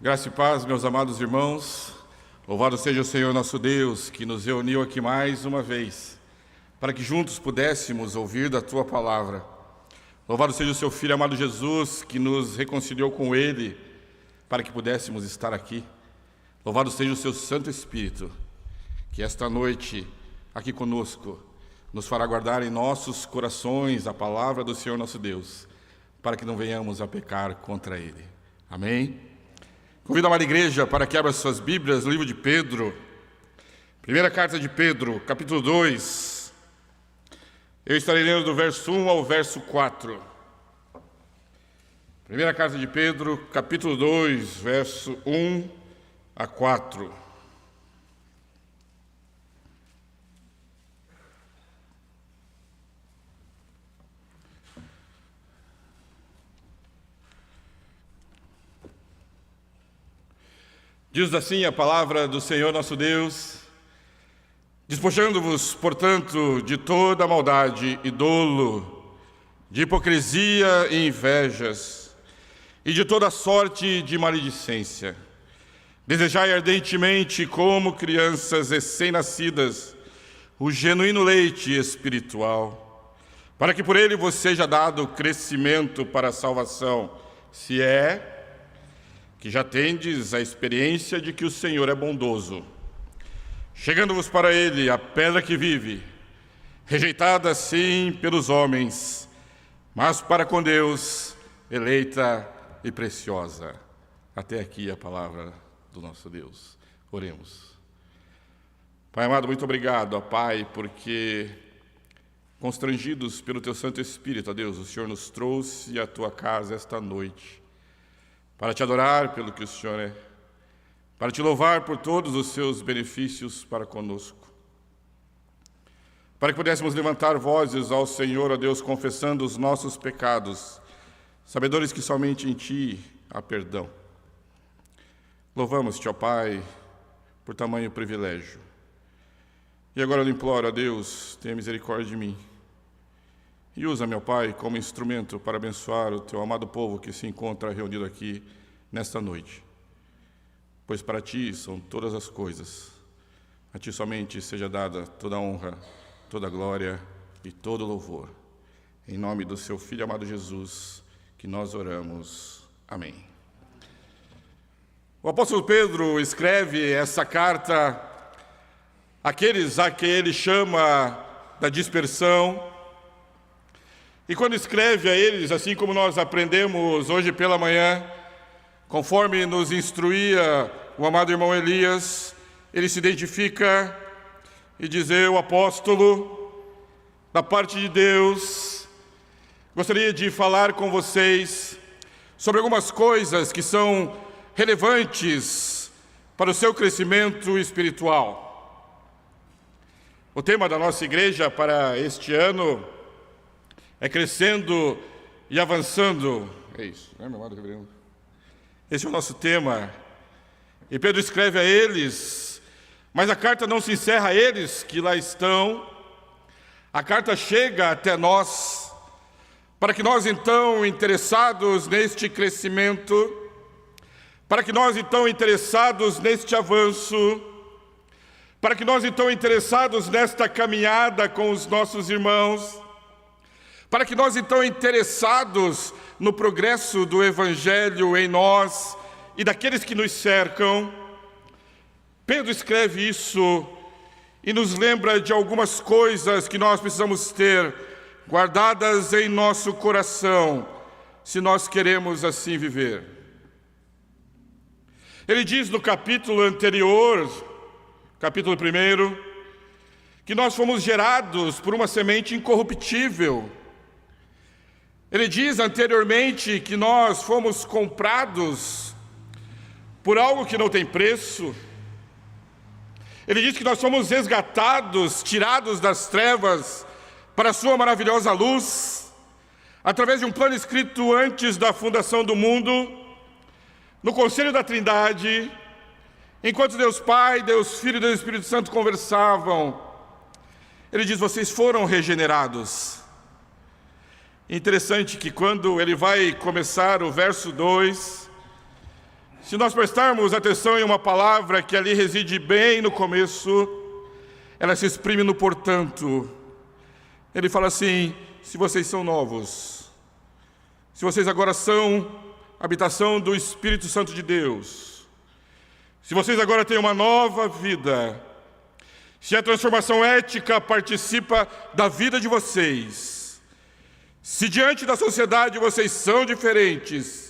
Graça e paz, meus amados irmãos. Louvado seja o Senhor nosso Deus, que nos reuniu aqui mais uma vez, para que juntos pudéssemos ouvir da Tua palavra. Louvado seja o Seu Filho amado Jesus, que nos reconciliou com Ele, para que pudéssemos estar aqui. Louvado seja o Seu Santo Espírito, que esta noite, aqui conosco, nos fará guardar em nossos corações a palavra do Senhor nosso Deus, para que não venhamos a pecar contra Ele. Amém? Convido a amada igreja para que abra suas Bíblias no livro de Pedro, primeira carta de Pedro, capítulo 2. Eu estarei lendo do verso 1 ao verso 4. Primeira carta de Pedro, capítulo 2, verso 1 a 4. Diz assim a palavra do Senhor nosso Deus: despojando-vos, portanto, de toda maldade e dolo, de hipocrisia e invejas, e de toda sorte de maledicência. Desejai ardentemente, como crianças recém-nascidas, o genuíno leite espiritual, para que por ele vos seja dado crescimento para a salvação, se é que já tendes a experiência de que o Senhor é bondoso. Chegando-vos para Ele a pedra que vive, rejeitada sim pelos homens, mas para com Deus, eleita e preciosa. Até aqui a palavra do nosso Deus. Oremos. Pai amado, muito obrigado, ó Pai, porque, constrangidos pelo Teu Santo Espírito, ó Deus, o Senhor nos trouxe à Tua casa esta noite, para Te adorar pelo que o Senhor é, para Te louvar por todos os Seus benefícios para conosco, para que pudéssemos levantar vozes ao Senhor, ó Deus, confessando os nossos pecados, sabedores que somente em Ti há perdão. Louvamos-Te, ó Pai, por tamanho privilégio. E agora eu imploro, ó Deus, tenha misericórdia de mim. E usa, meu Pai, como instrumento para abençoar o Teu amado povo que se encontra reunido aqui nesta noite. Pois para Ti são todas as coisas. A Ti somente seja dada toda a honra, toda a glória e todo o louvor. Em nome do Seu Filho amado Jesus, que nós oramos. Amém. O apóstolo Pedro escreve essa carta àqueles a que ele chama da dispersão. E quando escreve a eles, assim como nós aprendemos hoje pela manhã, conforme nos instruía o amado irmão Elias, ele se identifica e diz: eu, apóstolo, da parte de Deus, gostaria de falar com vocês sobre algumas coisas que são relevantes para o seu crescimento espiritual. O tema da nossa igreja para este ano é crescendo e avançando. É isso, né, meu amado reverendo? Esse é o nosso tema. E Pedro escreve a eles, mas a carta não se encerra a eles que lá estão. A carta chega até nós, para que nós então, interessados neste crescimento, para que nós então, interessados neste avanço, para que nós então, interessados nesta caminhada com os nossos irmãos, para que nós, então, interessados no progresso do Evangelho em nós e daqueles que nos cercam, Pedro escreve isso e nos lembra de algumas coisas que nós precisamos ter guardadas em nosso coração, se nós queremos assim viver. Ele diz no capítulo anterior, capítulo 1, que nós fomos gerados por uma semente incorruptível. Ele diz anteriormente que nós fomos comprados por algo que não tem preço. Ele diz que nós fomos resgatados, tirados das trevas para a sua maravilhosa luz, através de um plano escrito antes da fundação do mundo, no conselho da Trindade, enquanto Deus Pai, Deus Filho e Deus Espírito Santo conversavam. Ele diz: vocês foram regenerados. Interessante que quando ele vai começar o verso 2, se nós prestarmos atenção em uma palavra que ali reside bem no começo, ela se exprime no portanto. Ele fala assim: se vocês são novos, se vocês agora são habitação do Espírito Santo de Deus, se vocês agora têm uma nova vida, se a transformação ética participa da vida de vocês, se diante da sociedade vocês são diferentes,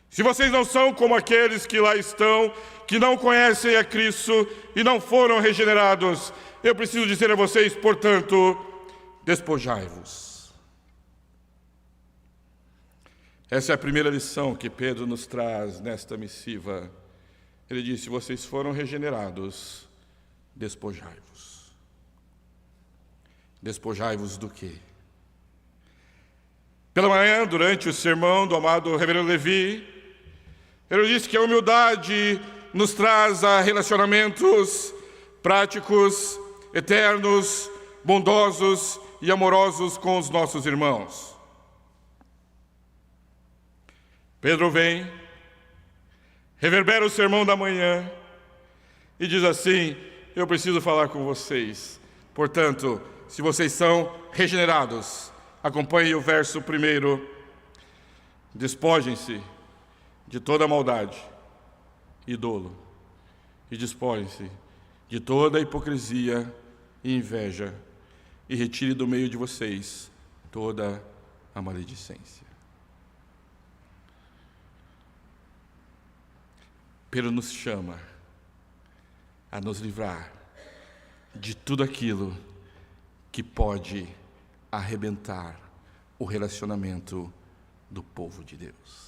se vocês não são como aqueles que lá estão, que não conhecem a Cristo e não foram regenerados, eu preciso dizer a vocês, portanto, despojai-vos. Essa é a primeira lição que Pedro nos traz nesta missiva. Ele disse: vocês foram regenerados, despojai-vos. Despojai-vos do quê? Pela manhã, durante o sermão do amado reverendo Levi, ele disse que a humildade nos traz a relacionamentos práticos, eternos, bondosos e amorosos com os nossos irmãos. Pedro vem, reverbera o sermão da manhã e diz assim: eu preciso falar com vocês. Portanto, se vocês são regenerados, acompanhe o verso 1. Despojem-se de toda maldade e dolo, e despojem-se de toda hipocrisia e inveja, e retire do meio de vocês toda a maledicência. Pedro nos chama a nos livrar de tudo aquilo que pode arrebentar o relacionamento do povo de Deus.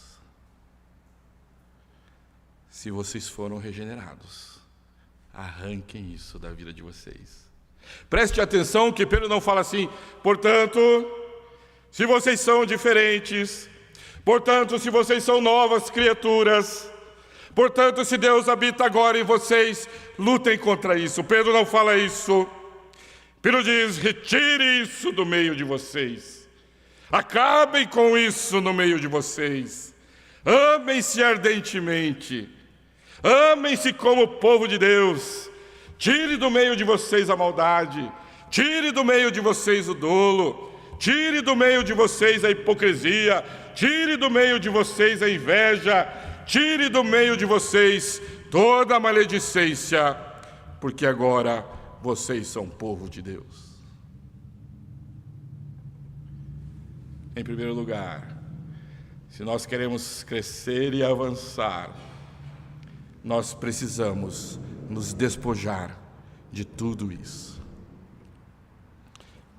Se vocês foram regenerados, arranquem isso da vida de vocês. Preste atenção que Pedro não fala assim: portanto, se vocês são diferentes, portanto, se vocês são novas criaturas, portanto, se Deus habita agora em vocês, lutem contra isso. Pedro não fala isso. Pedro diz: retire isso do meio de vocês. Acabem com isso no meio de vocês. Amem-se ardentemente. Amem-se como povo de Deus. Tire do meio de vocês a maldade. Tire do meio de vocês o dolo. Tire do meio de vocês a hipocrisia. Tire do meio de vocês a inveja. Tire do meio de vocês toda a maledicência, porque agora vocês são povo de Deus. Em primeiro lugar, se nós queremos crescer e avançar, nós precisamos nos despojar de tudo isso.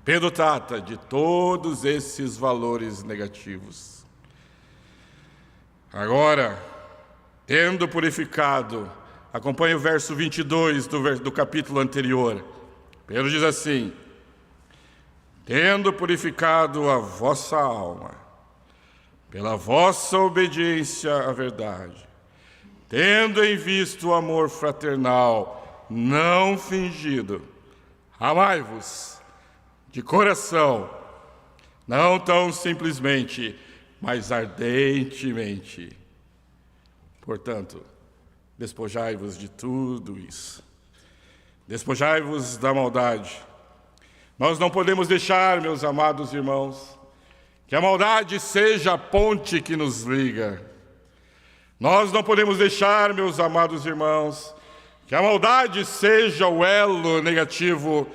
Pedro trata de todos esses valores negativos. Agora, tendo purificado, acompanhe o verso 22 do capítulo anterior. Pedro diz assim: tendo purificado a vossa alma, pela vossa obediência à verdade, tendo em vista o amor fraternal não fingido, amai-vos de coração, não tão simplesmente, mas ardentemente. Portanto, despojai-vos de tudo isso. Despojai-vos da maldade. Nós não podemos deixar, meus amados irmãos, que a maldade seja a ponte que nos liga. Nós não podemos deixar, meus amados irmãos, que a maldade seja o elo negativo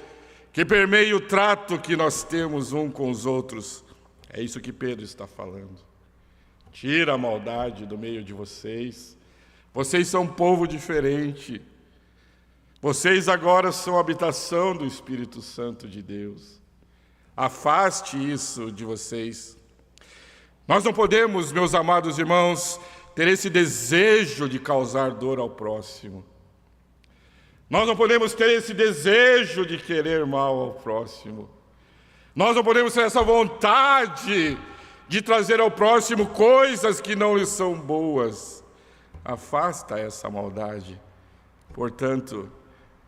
que permeia o trato que nós temos um com os outros. É isso que Pedro está falando. Tira a maldade do meio de vocês. Vocês são um povo diferente. Vocês agora são habitação do Espírito Santo de Deus. Afaste isso de vocês. Nós não podemos, meus amados irmãos, ter esse desejo de causar dor ao próximo. Nós não podemos ter esse desejo de querer mal ao próximo. Nós não podemos ter essa vontade de trazer ao próximo coisas que não lhe são boas. Afasta essa maldade. Portanto,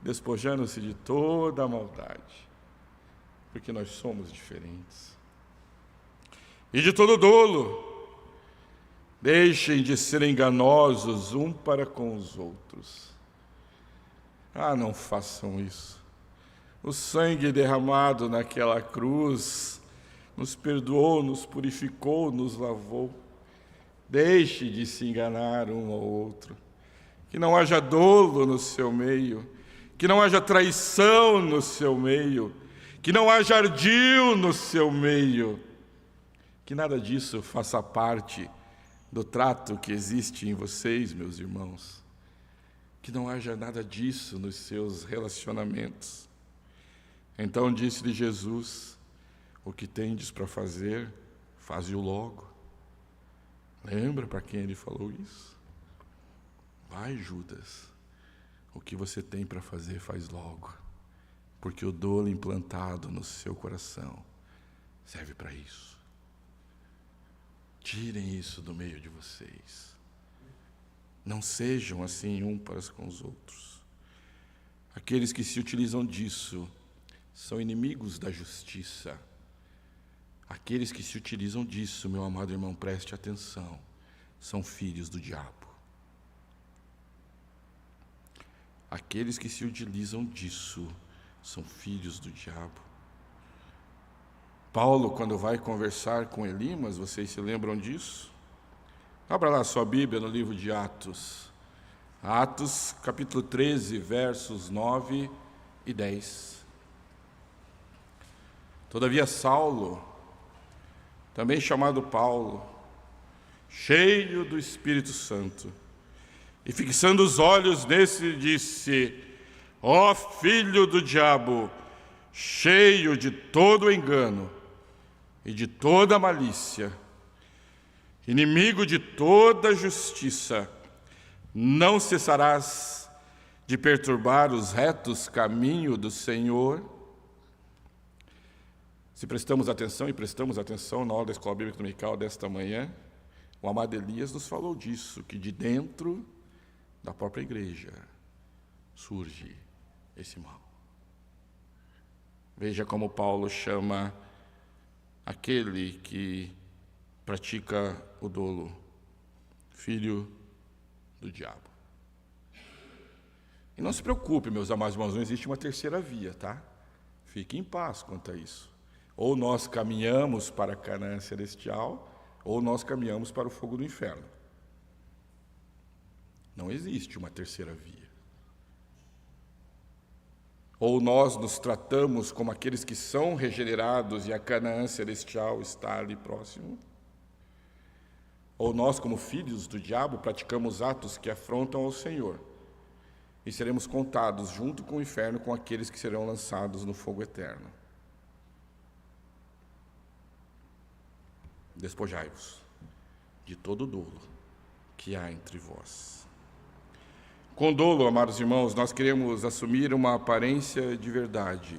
despojando-se de toda a maldade, porque nós somos diferentes. E de todo dolo, Deixem de ser enganosos um para com os outros. Não façam isso. O sangue derramado naquela cruz nos perdoou, nos purificou, nos lavou. Deixe de se enganar um ao outro. Que não haja dolo no seu meio, que não haja traição no seu meio, que não haja ardil no seu meio. Que nada disso faça parte do trato que existe em vocês, meus irmãos. Que não haja nada disso nos seus relacionamentos. Então disse-lhe Jesus: o que tendes para fazer, faze-o logo. Lembra para quem ele falou isso? Vai, Judas, o que você tem para fazer, faz logo, porque o dolo implantado no seu coração serve para isso. Tirem isso do meio de vocês. Não sejam assim um para com os outros. Aqueles que se utilizam disso são inimigos da justiça. Aqueles que se utilizam disso, meu amado irmão, preste atenção, são filhos do diabo. Aqueles que se utilizam disso são filhos do diabo. Paulo, quando vai conversar com Elimas, vocês se lembram disso? Abra lá sua Bíblia no livro de Atos. Atos, capítulo 13, versos 9 e 10. Todavia Saulo, também chamado Paulo, cheio do Espírito Santo, e fixando os olhos nesse, disse: ó filho do diabo, cheio de todo engano e de toda malícia, inimigo de toda justiça, não cessarás de perturbar os retos caminhos do Senhor? Se prestamos atenção, e prestamos atenção na aula da Escola Bíblica Dominical desta manhã, o amado Elias nos falou disso, que de dentro da própria igreja surge esse mal. Veja como Paulo chama aquele que pratica o dolo, filho do diabo. E não se preocupe, meus amados irmãos, não existe uma terceira via, tá? Fique em paz quanto a isso. Ou nós caminhamos para a Canaã celestial, ou nós caminhamos para o fogo do inferno. Não existe uma terceira via. Ou nós nos tratamos como aqueles que são regenerados e a Canaã celestial está ali próximo, ou nós, como filhos do diabo, praticamos atos que afrontam ao Senhor e seremos contados junto com o inferno com aqueles que serão lançados no fogo eterno. Despojai-vos de todo dolo que há entre vós. Com dolo, amados irmãos, nós queremos assumir uma aparência de verdade,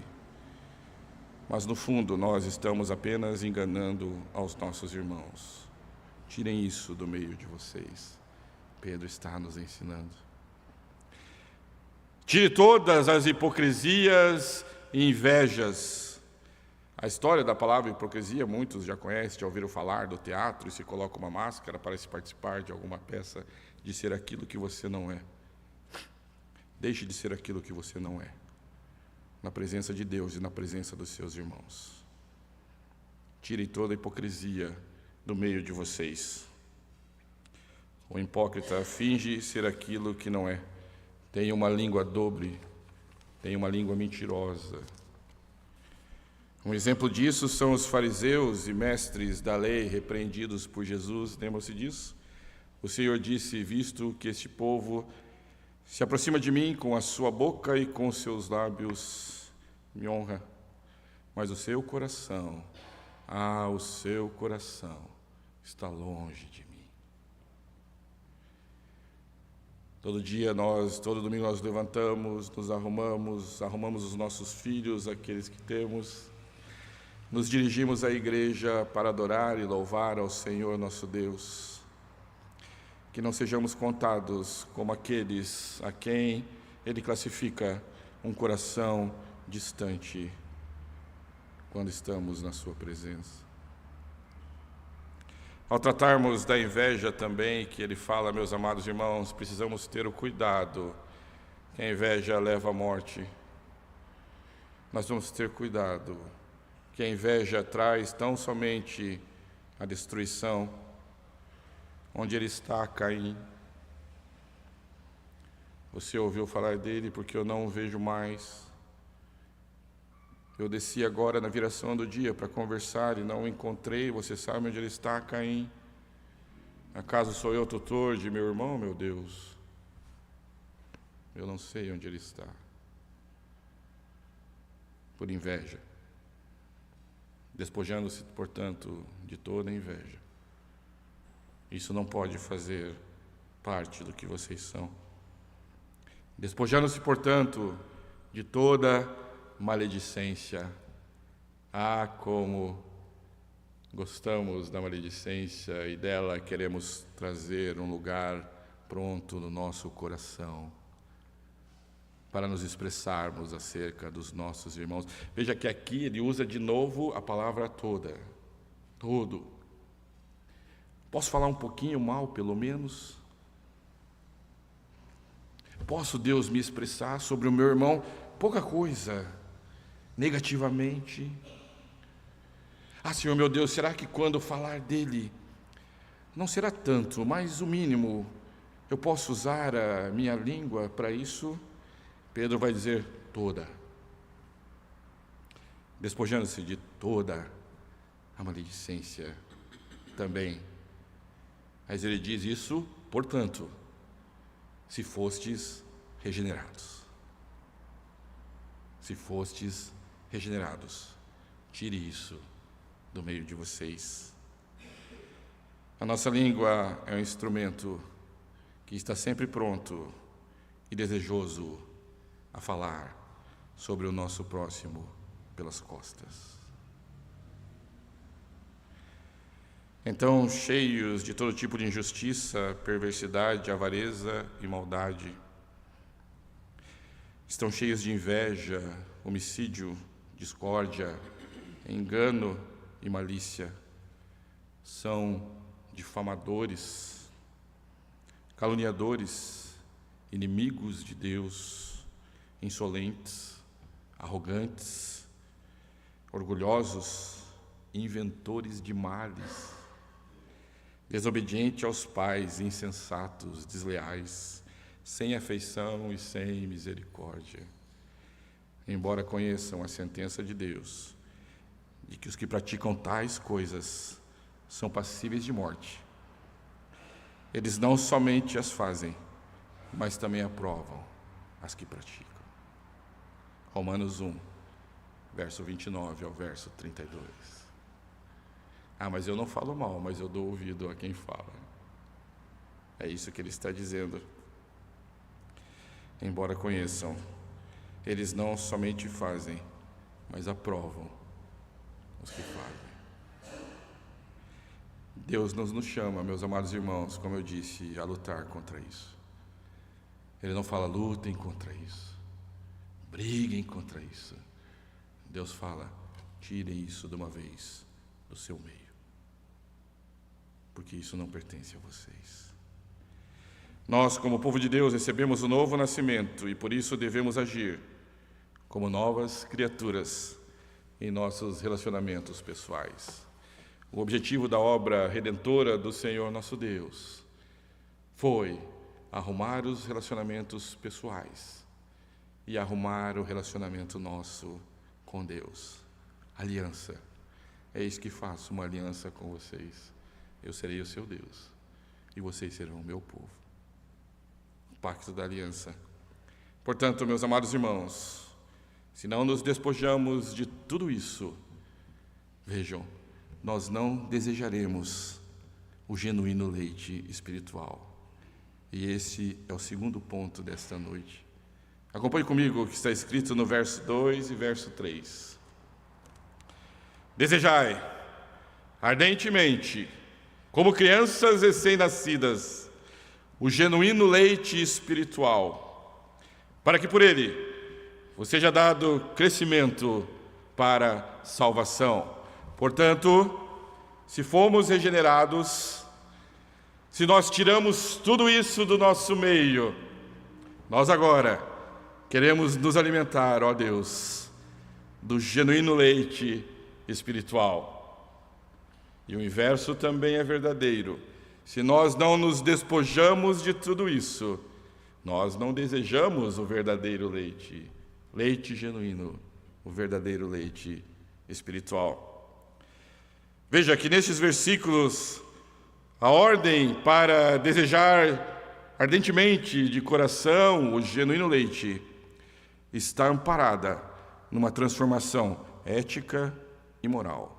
mas no fundo nós estamos apenas enganando aos nossos irmãos. Tirem isso do meio de vocês. Pedro está nos ensinando. Tire todas as hipocrisias e invejas. A história da palavra hipocrisia, muitos já conhecem, já ouviram falar do teatro, e se coloca uma máscara para se participar de alguma peça, de ser aquilo que você não é. Deixe de ser aquilo que você não é, na presença de Deus e na presença dos seus irmãos. Tire toda a hipocrisia do meio de vocês. O hipócrita finge ser aquilo que não é. Tem uma língua dobre, tem uma língua mentirosa. Um exemplo disso são os fariseus e mestres da lei repreendidos por Jesus. Lembram-se disso? O Senhor disse: visto que este povo se aproxima de mim com a sua boca e com os seus lábios, me honra, mas o seu coração, o seu coração está longe de mim. Todo domingo nós levantamos, nos arrumamos os nossos filhos, aqueles que temos, nos dirigimos à igreja para adorar e louvar ao Senhor nosso Deus. Que não sejamos contados como aqueles a quem Ele classifica um coração distante quando estamos na sua presença. Ao tratarmos da inveja também, que ele fala, meus amados irmãos, precisamos ter o cuidado, que a inveja leva à morte. Nós vamos ter cuidado, que a inveja traz tão somente a destruição. Onde ele está, Caim? Você ouviu falar dele porque eu não o vejo mais. Eu desci agora na viração do dia para conversar e não o encontrei. Você sabe onde ele está, Caim? Acaso sou eu tutor de meu irmão, meu Deus? Eu não sei onde ele está. Por inveja. Despojando-se, portanto, de toda inveja. Isso não pode fazer parte do que vocês são. Despojando-se, portanto, de toda maledicência. Ah, como gostamos da maledicência e dela queremos trazer um lugar pronto no nosso coração para nos expressarmos acerca dos nossos irmãos. Veja que aqui ele usa de novo a palavra toda. Todo. Posso falar um pouquinho mal, pelo menos? Posso, Deus, me expressar sobre o meu irmão? Pouca coisa. Negativamente. Ah, Senhor meu Deus, será que quando falar dele, não será tanto, mas o mínimo, eu posso usar a minha língua para isso? Pedro vai dizer toda. Despojando-se de toda a maledicência também. Mas ele diz isso, portanto, se fostes regenerados. Se fostes regenerados, tire isso do meio de vocês. A nossa língua é um instrumento que está sempre pronto e desejoso a falar sobre o nosso próximo pelas costas. Então, cheios de todo tipo de injustiça, perversidade, avareza e maldade, estão cheios de inveja, homicídio, discórdia, engano e malícia. São difamadores, caluniadores, inimigos de Deus, insolentes, arrogantes, orgulhosos, inventores de males, desobedientes aos pais, insensatos, desleais, sem afeição e sem misericórdia. Embora conheçam a sentença de Deus, de que os que praticam tais coisas são passíveis de morte, eles não somente as fazem, mas também aprovam as que praticam. Romanos 1, verso 29 ao verso 32. Ah, mas eu não falo mal, mas eu dou ouvido a quem fala. É isso que ele está dizendo. Embora conheçam, eles não somente fazem, mas aprovam os que fazem. Deus nos chama, meus amados irmãos, como eu disse, a lutar contra isso. Ele não fala, lutem contra isso, briguem contra isso. Deus fala, tirem isso de uma vez do seu meio, porque isso não pertence a vocês. Nós, como povo de Deus, recebemos o novo nascimento e por isso devemos agir como novas criaturas em nossos relacionamentos pessoais. O objetivo da obra redentora do Senhor nosso Deus foi arrumar os relacionamentos pessoais e arrumar o relacionamento nosso com Deus. Aliança. É isso que faço, uma aliança com vocês. Eu serei o seu Deus e vocês serão o meu povo. Pacto da aliança. Portanto, meus amados irmãos, se não nos despojamos de tudo isso, vejam, nós não desejaremos o genuíno leite espiritual. E esse é o segundo ponto desta noite. Acompanhe comigo o que está escrito no verso 2 e verso 3. Desejai ardentemente, como crianças recém-nascidas, o genuíno leite espiritual, para que por ele vos seja dado crescimento para salvação. Portanto, se fomos regenerados, se nós tiramos tudo isso do nosso meio, nós agora queremos nos alimentar, ó Deus, do genuíno leite espiritual. E o inverso também é verdadeiro. Se nós não nos despojamos de tudo isso, nós não desejamos o verdadeiro leite, leite genuíno, o verdadeiro leite espiritual. Veja que nesses versículos, a ordem para desejar ardentemente de coração o genuíno leite está amparada numa transformação ética e moral.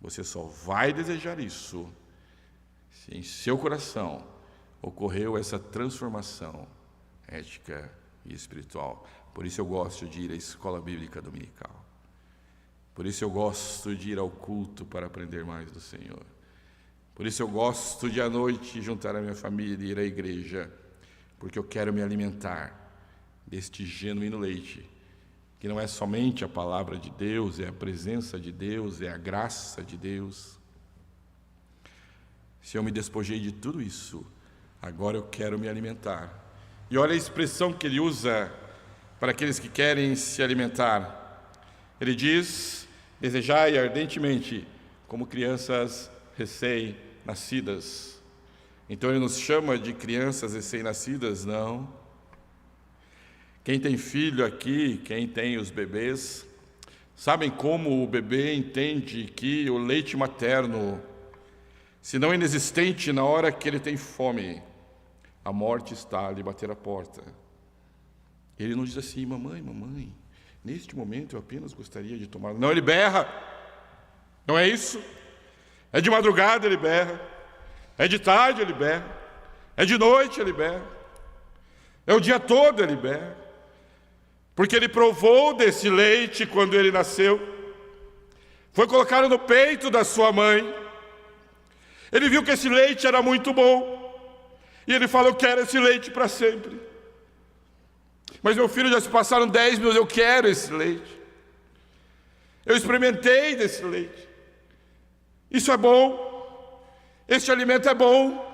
Você só vai desejar isso se em seu coração ocorreu essa transformação ética e espiritual. Por isso eu gosto de ir à escola bíblica dominical. Por isso eu gosto de ir ao culto para aprender mais do Senhor. Por isso eu gosto de à noite juntar a minha família e ir à igreja, porque eu quero me alimentar deste genuíno leite, que não é somente a palavra de Deus, é a presença de Deus, é a graça de Deus. Se eu me despojei de tudo isso, agora eu quero me alimentar. E olha a expressão que ele usa para aqueles que querem se alimentar. Ele diz: desejai ardentemente, como crianças recém-nascidas. Então ele nos chama de crianças recém-nascidas? Não. Quem tem filho aqui, quem tem os bebês, sabem como o bebê entende que o leite materno, se não inexistente na hora que ele tem fome, a morte está a lhe bater a porta. Ele não diz assim: mamãe, neste momento eu apenas gostaria de tomar. Não, ele berra. Não é isso? É de madrugada ele berra, é de tarde ele berra, é de noite ele berra, é o dia todo ele berra, porque ele provou desse leite quando ele nasceu, foi colocado no peito da sua mãe, ele viu que esse leite era muito bom, e ele falou: eu quero esse leite para sempre. Mas meu filho, já se passaram 10 minutos, eu quero esse leite, eu experimentei desse leite, isso é bom, este alimento é bom,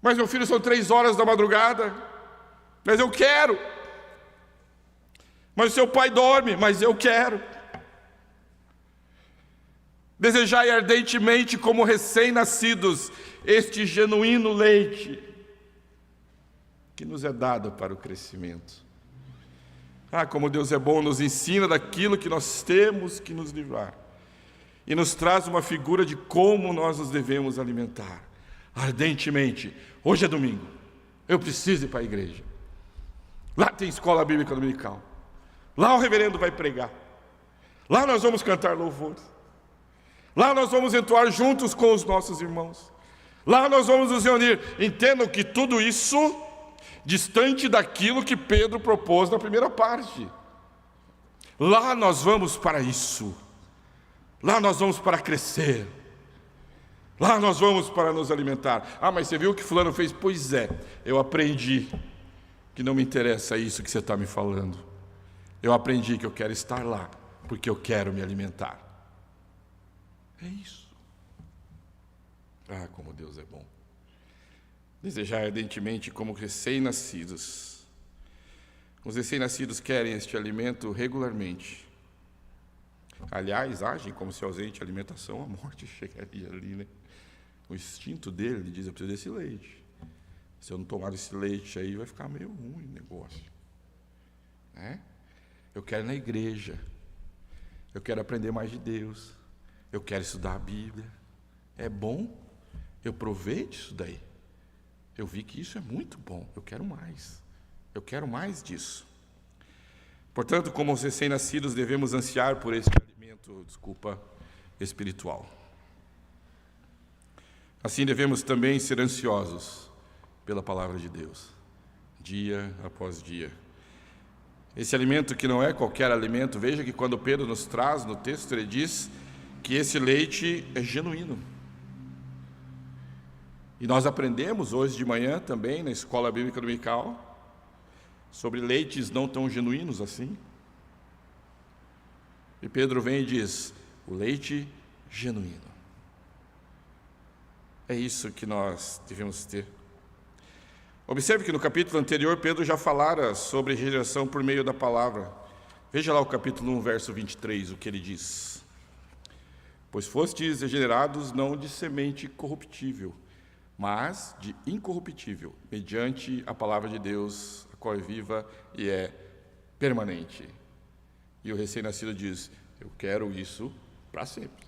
mas meu filho, são 3 horas da madrugada, mas eu quero. Mas seu pai dorme, mas eu quero. Desejai ardentemente, como recém-nascidos, este genuíno leite que nos é dado para o crescimento. Ah, como Deus é bom, nos ensina daquilo que nós temos que nos livrar e nos traz uma figura de como nós nos devemos alimentar ardentemente. Hoje é domingo, eu preciso ir para a igreja. Lá tem escola bíblica dominical. Lá o reverendo vai pregar. Lá nós vamos cantar louvores. Lá nós vamos entoar juntos com os nossos irmãos. Lá nós vamos nos reunir. Entendam que tudo isso distante daquilo que Pedro propôs na primeira parte. Lá nós vamos para isso. Lá nós vamos para crescer. Lá nós vamos para nos alimentar. Ah, mas você viu o que fulano fez? Pois é, eu aprendi que não me interessa isso que você está me falando. Eu aprendi que eu quero estar lá, porque eu quero me alimentar. É isso. Ah, como Deus é bom. Desejar ardentemente como recém-nascidos. Os recém-nascidos querem este alimento regularmente. Aliás, agem como se ausente alimentação, a morte chegaria ali, né? O instinto dele, ele diz: eu preciso desse leite. Se eu não tomar esse leite aí, vai ficar meio ruim o negócio. Né? Eu quero ir na igreja. Eu quero aprender mais de Deus. Eu quero estudar a Bíblia. É bom? Eu provei disso daí. Eu vi que isso é muito bom. Eu quero mais. Eu quero mais disso. Portanto, como os recém-nascidos, devemos ansiar por este alimento, espiritual. Assim devemos também ser ansiosos pela palavra de Deus, dia após dia. Esse alimento que não é qualquer alimento, veja que quando Pedro nos traz no texto, ele diz que esse leite é genuíno. E nós aprendemos hoje de manhã também na escola bíblica dominical sobre leites não tão genuínos assim. E Pedro vem e diz: o leite genuíno. É isso que nós devemos ter. Observe que no capítulo anterior, Pedro já falara sobre regeneração por meio da palavra. Veja lá o capítulo 1, verso 23, o que ele diz. Pois fostes regenerados não de semente corruptível, mas de incorruptível, mediante a palavra de Deus, a qual é viva e é permanente. E o recém-nascido diz: eu quero isso para sempre.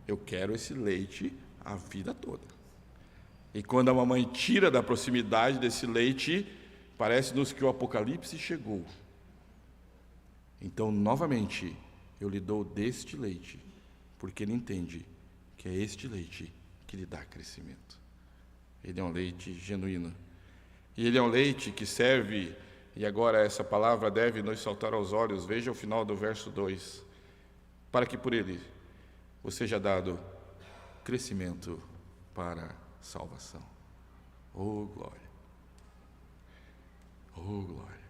Eu quero esse leite a vida toda. E quando a mamãe tira da proximidade desse leite, parece-nos que o Apocalipse chegou. Então, novamente, eu lhe dou deste leite, porque ele entende que é este leite que lhe dá crescimento. Ele é um leite genuíno. E ele é um leite que serve, e agora essa palavra deve nos saltar aos olhos, veja o final do verso 2, para que por ele você seja dado crescimento para salvação. Oh, glória! Oh, glória!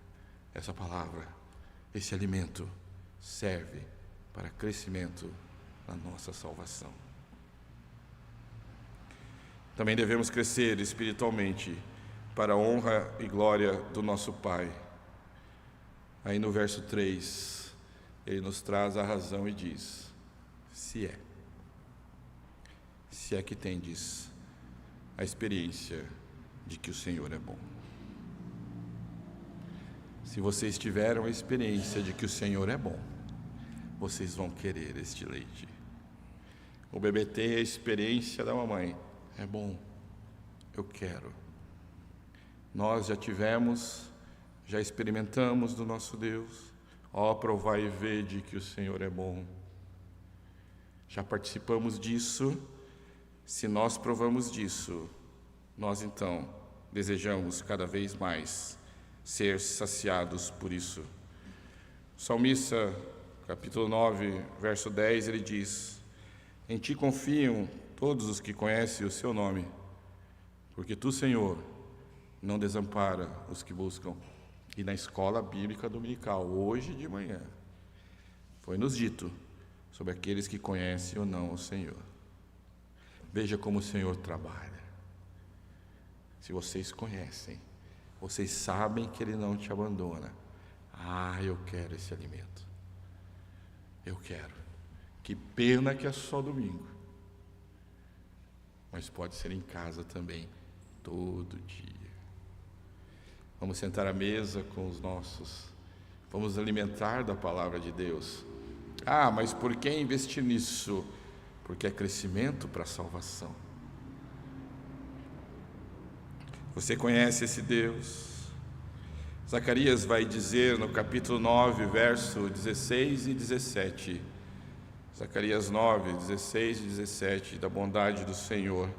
Essa palavra, esse alimento, serve para crescimento na nossa salvação. Também devemos crescer espiritualmente para a honra e glória do nosso Pai. Aí no verso 3, ele nos traz a razão e diz: se é que tendes a experiência de que o Senhor é bom. Se vocês tiveram a experiência de que o Senhor é bom, vocês vão querer este leite. O bebê tem a experiência da mamãe. É bom, eu quero. Nós já tivemos, já experimentamos do nosso Deus. Ó, provai e vede que o Senhor é bom. Já participamos disso. Se nós provamos disso, nós então desejamos cada vez mais ser saciados por isso. O salmista, capítulo 9, verso 10, ele diz: em ti confiam todos os que conhecem o seu nome, porque tu, Senhor, não desampara os que buscam. E na escola bíblica dominical, hoje de manhã, foi nos dito sobre aqueles que conhecem ou não o Senhor. Veja como o Senhor trabalha. Se vocês conhecem, vocês sabem que Ele não te abandona. Ah, eu quero esse alimento. Eu quero. Que pena que é só domingo. Mas pode ser em casa também, todo dia. Vamos sentar à mesa com os nossos. Vamos alimentar da palavra de Deus. Ah, mas por que investir nisso? Porque é crescimento para a salvação. Você conhece esse Deus? Zacarias vai dizer no capítulo 9, verso 16 e 17. Zacarias 9, 16 e 17, da bondade do Senhor.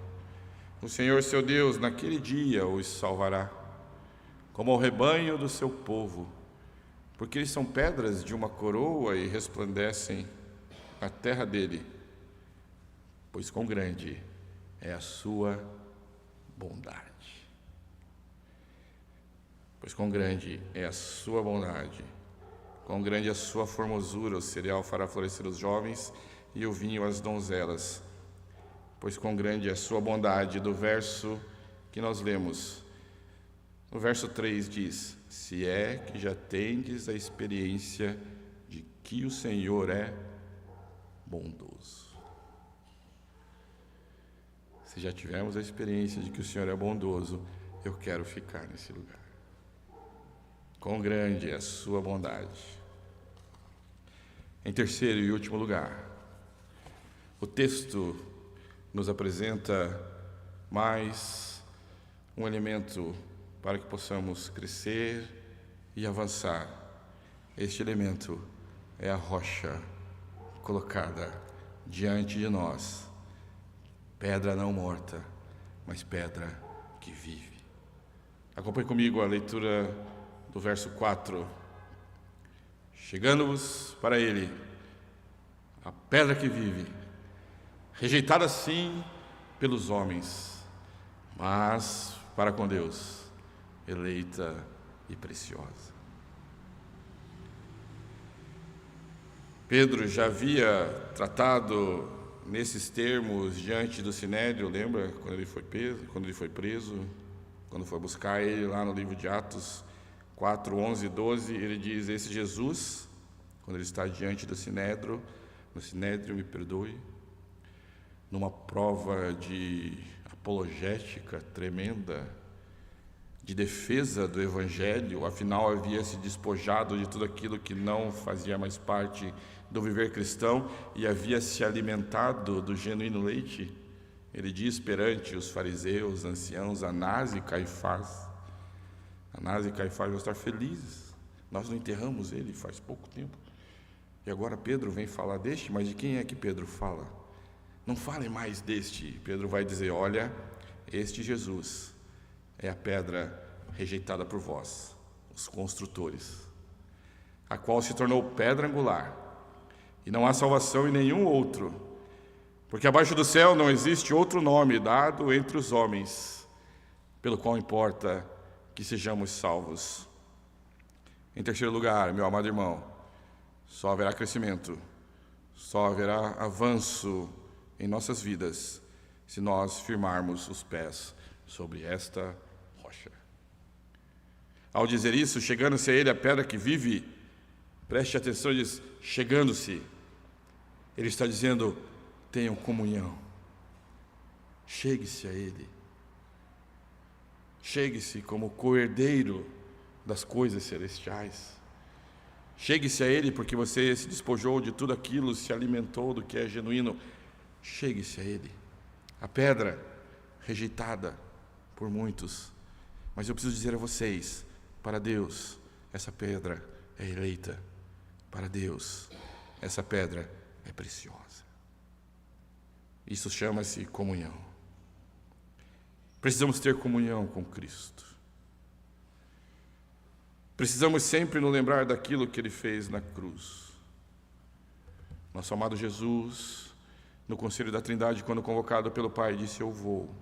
O Senhor seu Deus, naquele dia, os salvará, como ao rebanho do seu povo, porque eles são pedras de uma coroa e resplandecem na terra dele, pois quão grande é a sua bondade. Pois quão grande é a sua bondade, quão grande é a sua formosura, o cereal fará florescer os jovens e o vinho as donzelas. Pois quão grande é a sua bondade, do verso que nós lemos. No verso 3 diz: se é que já tendes a experiência de que o Senhor é bondoso. Se já tivermos a experiência de que o Senhor é bondoso, eu quero ficar nesse lugar. Quão grande é a sua bondade. Em terceiro e último lugar, o texto nos apresenta mais um elemento para que possamos crescer e avançar. Este elemento é a rocha colocada diante de nós. Pedra não morta, mas pedra que vive. Acompanhe comigo a leitura do verso 4. Chegando-vos para ele, a pedra que vive, rejeitada sim pelos homens, mas para com Deus, eleita e preciosa. Pedro já havia tratado nesses termos diante do Sinédrio, lembra quando ele foi preso, quando foi buscar ele lá no livro de Atos 4, 11 e 12, ele diz: esse Jesus, quando ele está diante do Sinédrio, me perdoe, numa prova de apologética tremenda, de defesa do Evangelho, afinal havia se despojado de tudo aquilo que não fazia mais parte do viver cristão e havia se alimentado do genuíno leite. Ele diz perante os fariseus, anciãos, Anás e Caifás: Anás e Caifás vão estar felizes, nós não enterramos ele faz pouco tempo. E agora Pedro vem falar deste, mas de quem é que Pedro fala? Não fale mais deste. Pedro vai dizer: olha, este Jesus é a pedra rejeitada por vós, os construtores, a qual se tornou pedra angular, e não há salvação em nenhum outro, porque abaixo do céu não existe outro nome dado entre os homens, pelo qual importa que sejamos salvos. Em terceiro lugar, meu amado irmão, só haverá crescimento, só haverá avanço em nossas vidas se nós firmarmos os pés sobre esta rocha. Ao dizer isso, chegando-se a ele a pedra que vive, preste atenção, diz chegando-se, ele está dizendo: tenham comunhão, chegue-se a ele, chegue-se como co-herdeiro das coisas celestiais, chegue-se a ele porque você se despojou de tudo aquilo, se alimentou do que é genuíno, chegue-se a ele, a pedra rejeitada por muitos, mas eu preciso dizer a vocês, para Deus essa pedra é eleita, para Deus essa pedra é preciosa. Isso chama-se comunhão. Precisamos ter comunhão com Cristo. Precisamos sempre nos lembrar daquilo que Ele fez na cruz. Nosso amado Jesus, no conselho da Trindade, quando convocado pelo Pai, disse: eu vou,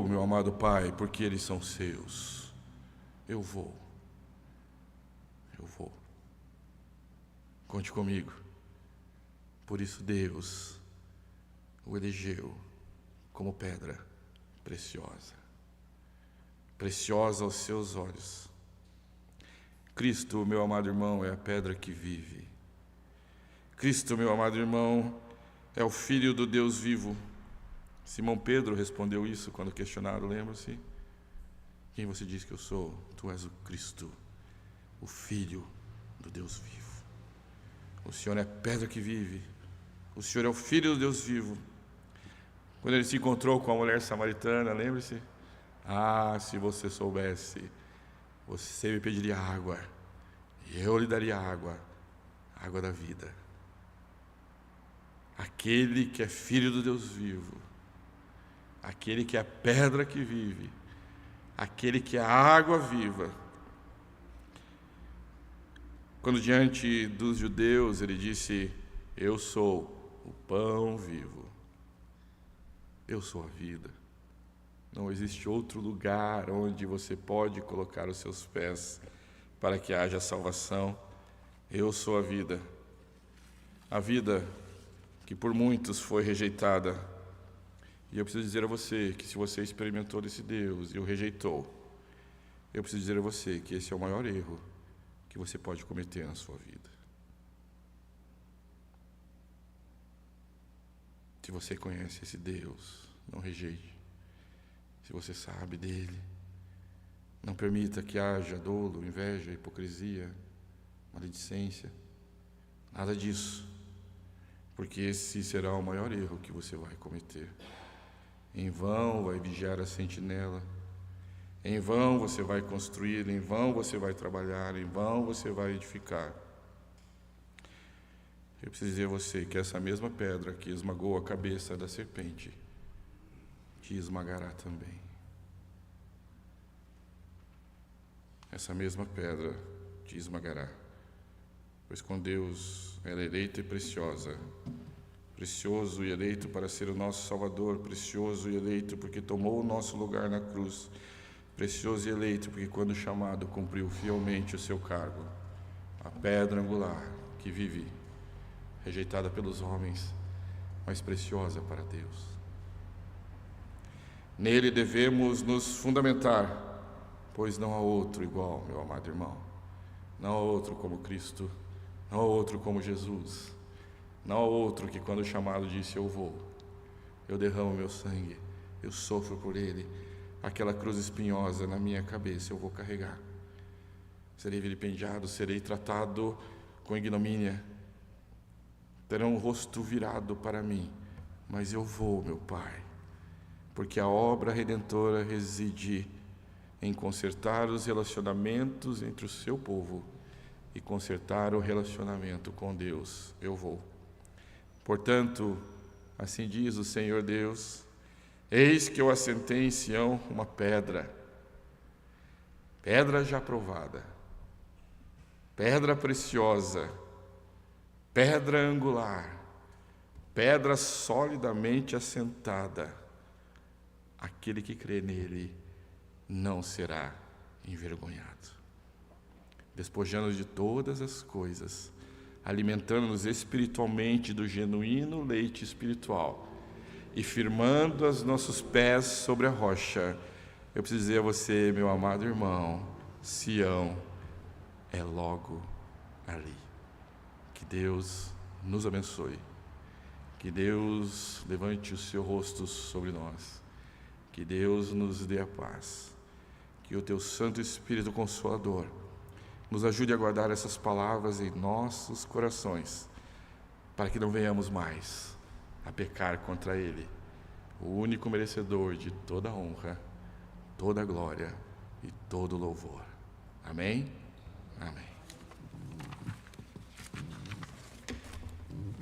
meu amado Pai, porque eles são seus. Eu vou. Conte comigo. Por isso Deus o elegeu como pedra preciosa, preciosa aos seus olhos. Cristo, meu amado irmão, é a pedra que vive. Cristo, meu amado irmão, é o Filho do Deus vivo. Simão Pedro respondeu isso quando questionado, lembra-se? Quem você diz que eu sou? Tu és o Cristo, o Filho do Deus vivo. O Senhor é a pedra que vive. O Senhor é o Filho do Deus vivo. Quando ele se encontrou com a mulher samaritana, lembre-se? Ah, se você soubesse, você me pediria água, e eu lhe daria água, água da vida. Aquele que é Filho do Deus vivo, aquele que é a pedra que vive, aquele que é a água viva. Quando diante dos judeus ele disse: eu sou o pão vivo, eu sou a vida. Não existe outro lugar onde você pode colocar os seus pés para que haja salvação. Eu sou a vida que por muitos foi rejeitada. E eu preciso dizer a você que se você experimentou desse Deus e o rejeitou, eu preciso dizer a você que esse é o maior erro que você pode cometer na sua vida. Se você conhece esse Deus, não rejeite. Se você sabe dele, não permita que haja dolo, inveja, hipocrisia, maledicência, nada disso, porque esse será o maior erro que você vai cometer. Em vão vai vigiar a sentinela, em vão você vai construir, em vão você vai trabalhar, em vão você vai edificar. Eu preciso dizer a você que essa mesma pedra que esmagou a cabeça da serpente te esmagará também. Essa mesma pedra te esmagará, pois com Deus ela é eleita e preciosa, precioso e eleito para ser o nosso Salvador, precioso e eleito porque tomou o nosso lugar na cruz, precioso e eleito porque quando chamado cumpriu fielmente o seu cargo, a pedra angular que vive, rejeitada pelos homens, mas preciosa para Deus. Nele devemos nos fundamentar, pois não há outro igual, meu amado irmão. Não há outro como Cristo, não há outro como Jesus. Não há outro que, quando chamado, disse: eu vou, eu derramo meu sangue, eu sofro por ele, aquela cruz espinhosa na minha cabeça eu vou carregar. Serei vilipendiado, serei tratado com ignomínia, terão o rosto virado para mim, mas eu vou, meu Pai, porque a obra redentora reside em consertar os relacionamentos entre o seu povo e consertar o relacionamento com Deus. Eu vou. Portanto, assim diz o Senhor Deus: eis que eu assentei em Sião uma pedra, pedra já provada, pedra preciosa, pedra angular, pedra solidamente assentada. Aquele que crê nele não será envergonhado. Despojando-nos de todas as coisas, alimentando-nos espiritualmente do genuíno leite espiritual e firmando os nossos pés sobre a rocha. Eu preciso dizer a você, meu amado irmão, Sião é logo ali. Que Deus nos abençoe. Que Deus levante o seu rosto sobre nós. Que Deus nos dê a paz. Que o teu Santo Espírito Consolador nos ajude a guardar essas palavras em nossos corações, para que não venhamos mais a pecar contra Ele, o único merecedor de toda a honra, toda a glória e todo o louvor. Amém? Amém.